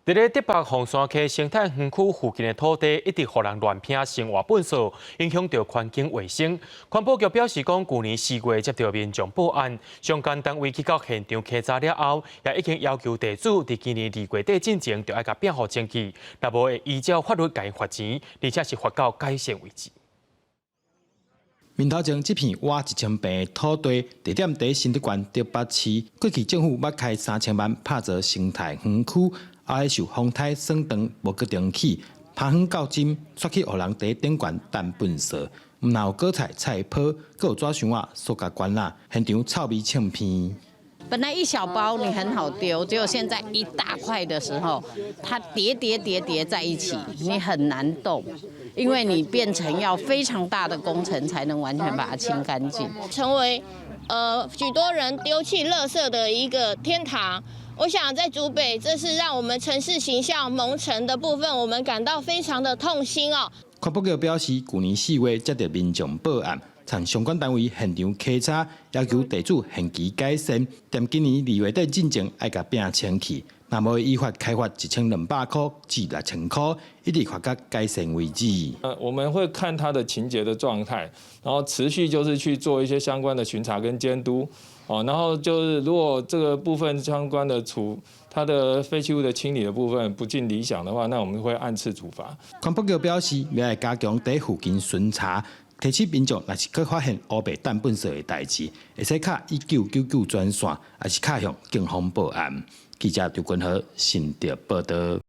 伫咧德北红山溪生态园区附近的土地，一直互人乱拼生活粪扫，影响到环境卫生。环保局表示讲，去年4月接到民众报案，相关单位去到现场勘查了后，也已经要求地主伫今年2月底进前，就要甲变好清气，若无会依照法律甲伊罚钱，而且是罚到改善为止。 面头前这片挖1000平的土地，地点在新德县德北市。过去政府捌开3000万拍造生态园区，后受风台霜冻无决定起，拍远到今，煞去互人在顶悬担粪扫。毋但有果菜、菜粕，阁有纸箱啊、塑胶罐啊，现场臭味冲鼻。 本来一小包你很好丢，结果现在一大块的时候，它叠在一起，你很难动，因为你变成要非常大的工程才能完全把它清干净，成为许多人丢弃垃圾的一个天堂。我想在竹北，这是让我们城市形象蒙尘的部分，我们感到非常的痛心哦。环保局表示，去年4月接到民众报案。 参相关单位现场勘查，要求地主限期改善，但今年2月底进前要甲变清气，那么依法开罚1200块至6000块，一直罚到改善为止。我们会看他的情节的状态，然后持续就是去做一些相关的巡查跟监督，然后就是如果这个部分相关的它的废弃物的清理的部分不尽理想的话，那我们会按次处罚。环保局表示，未来加强在附近巡查。 提醒民众，若是佮发现乌白弹粪扫的代志，会使卡1999专线，还是卡向警方报案。记者刘君豪，新竹报道。